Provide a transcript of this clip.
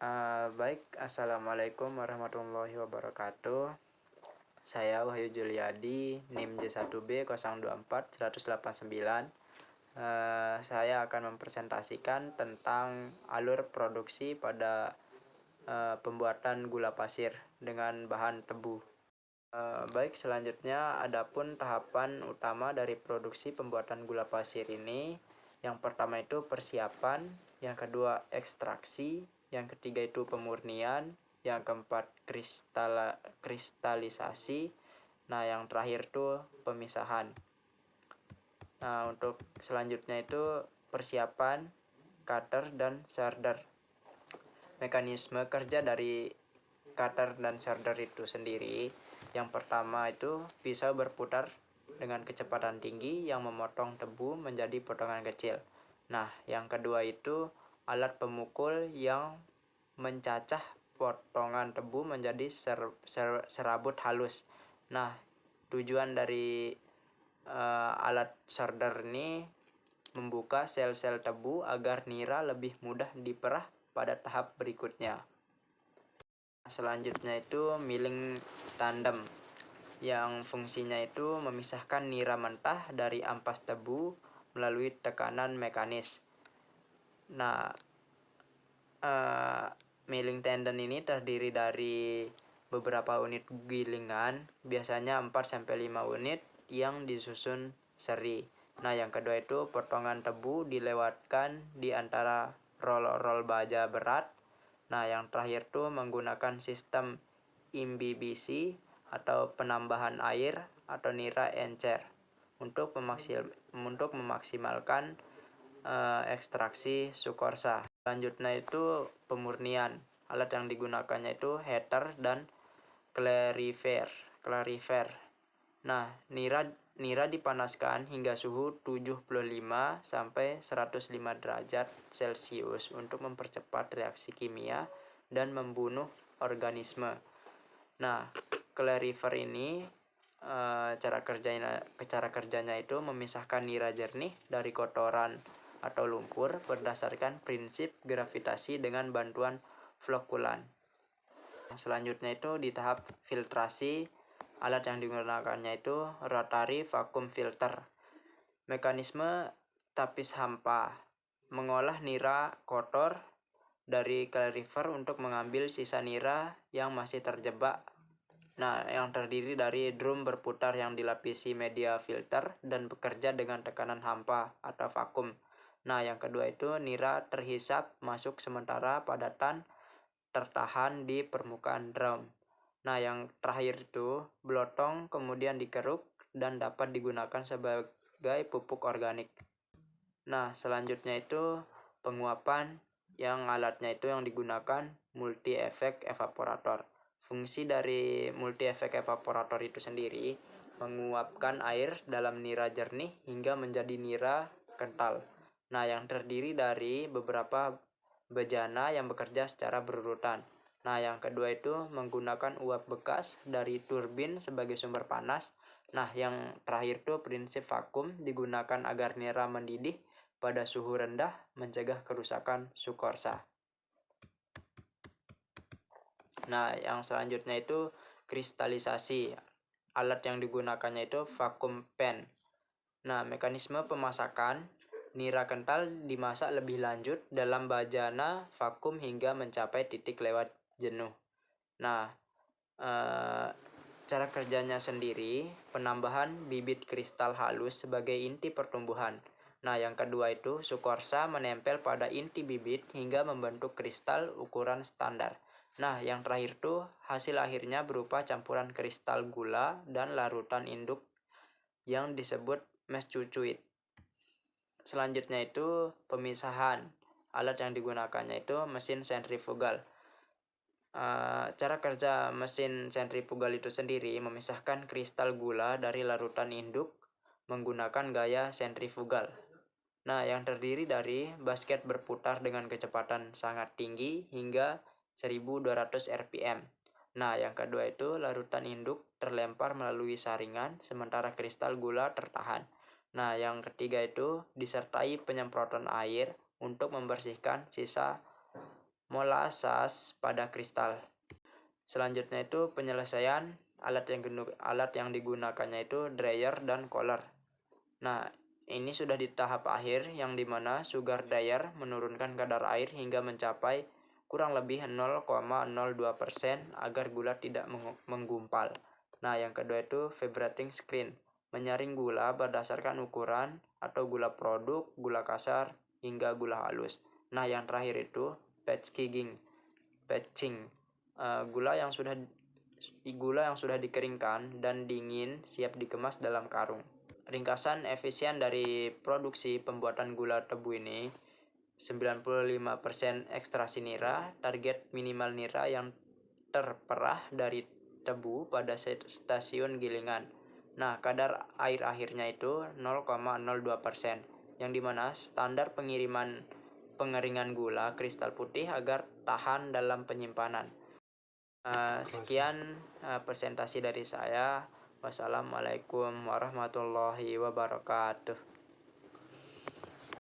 Baik, Assalamualaikum warahmatullahi wabarakatuh. Saya Wahyu Juliadi, NIM J1B 024-189. Saya akan mempresentasikan tentang alur produksi pada pembuatan gula pasir dengan bahan tebu. Baik, selanjutnya adapun tahapan utama dari produksi pembuatan gula pasir ini. Yang pertama itu persiapan, yang kedua ekstraksi, yang ketiga itu pemurnian, yang keempat kristalisasi, nah yang terakhir itu pemisahan. Nah, untuk selanjutnya itu persiapan, cutter, dan sorter. Mekanisme kerja dari cutter dan sorter itu sendiri, yang pertama itu pisau berputar dengan kecepatan tinggi yang memotong tebu menjadi potongan kecil. Nah, yang kedua itu alat pemukul yang mencacah potongan tebu menjadi serabut halus. Nah, tujuan dari alat sorter ini membuka sel-sel tebu agar nira lebih mudah diperah pada tahap berikutnya. Selanjutnya itu milling tandem, yang fungsinya itu memisahkan nira mentah dari ampas tebu melalui tekanan mekanis. Nah, milling tandem ini terdiri dari beberapa unit gilingan, biasanya 4-5 unit yang disusun seri. Nah, yang kedua itu potongan tebu dilewatkan di antara rol baja berat. Nah, yang terakhir itu menggunakan sistem imbibisi atau penambahan air atau nira encer untuk memaksimalkan ekstraksi sukorsa. Selanjutnya itu pemurnian. Alat yang digunakannya itu heater dan clarifier. Nah, nira dipanaskan hingga suhu 75-105 derajat Celcius untuk mempercepat reaksi kimia dan membunuh organisme. Nah, clarifier ini cara kerjanya itu memisahkan nira jernih dari kotoran atau lumpur berdasarkan prinsip gravitasi dengan bantuan flokulan. Selanjutnya itu di tahap filtrasi, alat yang digunakannya itu rotary vacuum filter. Mekanisme tapis hampa, mengolah nira kotor dari clarifier untuk mengambil sisa nira yang masih terjebak. Nah, yang terdiri dari drum berputar yang dilapisi media filter dan bekerja dengan tekanan hampa atau vakum. Nah, yang kedua itu nira terhisap masuk sementara padatan tertahan di permukaan drum. Nah, yang terakhir itu blotong kemudian dikeruk dan dapat digunakan sebagai pupuk organik. Nah, selanjutnya itu penguapan, yang alatnya itu yang digunakan multi efek evaporator. Fungsi dari multi efek evaporator itu sendiri menguapkan air dalam nira jernih hingga menjadi nira kental. Nah, yang terdiri dari beberapa bejana yang bekerja secara berurutan. Nah, yang kedua itu menggunakan uap bekas dari turbin sebagai sumber panas. Nah, yang terakhir itu prinsip vakum digunakan agar nira mendidih pada suhu rendah mencegah kerusakan sukorsa. Nah, yang selanjutnya itu kristalisasi. Alat yang digunakannya itu vacuum pan. Nah, mekanisme pemasakan, nira kental dimasak lebih lanjut dalam bajana vakum hingga mencapai titik lewat jenuh. Nah, cara kerjanya sendiri, penambahan bibit kristal halus sebagai inti pertumbuhan. Nah, yang kedua itu sukorsa menempel pada inti bibit hingga membentuk kristal ukuran standar. Nah, yang terakhir itu hasil akhirnya berupa campuran kristal gula dan larutan induk yang disebut mescucuit. Selanjutnya itu pemisahan. Alat yang digunakannya itu mesin sentrifugal. Cara kerja mesin sentrifugal itu sendiri memisahkan kristal gula dari larutan induk menggunakan gaya sentrifugal. Nah, yang terdiri dari basket berputar dengan kecepatan sangat tinggi hingga 1200 rpm. Nah, yang kedua itu larutan induk terlempar melalui saringan sementara kristal gula tertahan. Nah, yang ketiga itu disertai penyemprotan air untuk membersihkan sisa molasas pada kristal. Selanjutnya itu penyelesaian alat yang digunakannya itu dryer dan cooler. Nah, ini sudah di tahap akhir yang dimana sugar dryer menurunkan kadar air hingga mencapai kurang lebih 0,02% agar gula tidak menggumpal. Nah, yang kedua itu vibrating screen, menyaring gula berdasarkan ukuran atau gula produk, gula kasar, hingga gula halus. Nah, yang terakhir itu patching, gula yang sudah dikeringkan dan dingin siap dikemas dalam karung. Ringkasan efisien dari produksi pembuatan gula tebu ini: 95% ekstraksi nira, target minimal nira yang terperah dari tebu pada stasiun gilingan. Nah, kadar air akhirnya itu 0,02%, yang dimana standar pengeringan gula kristal putih agar tahan dalam penyimpanan. Sekian presentasi dari saya. Wassalamualaikum warahmatullahi wabarakatuh.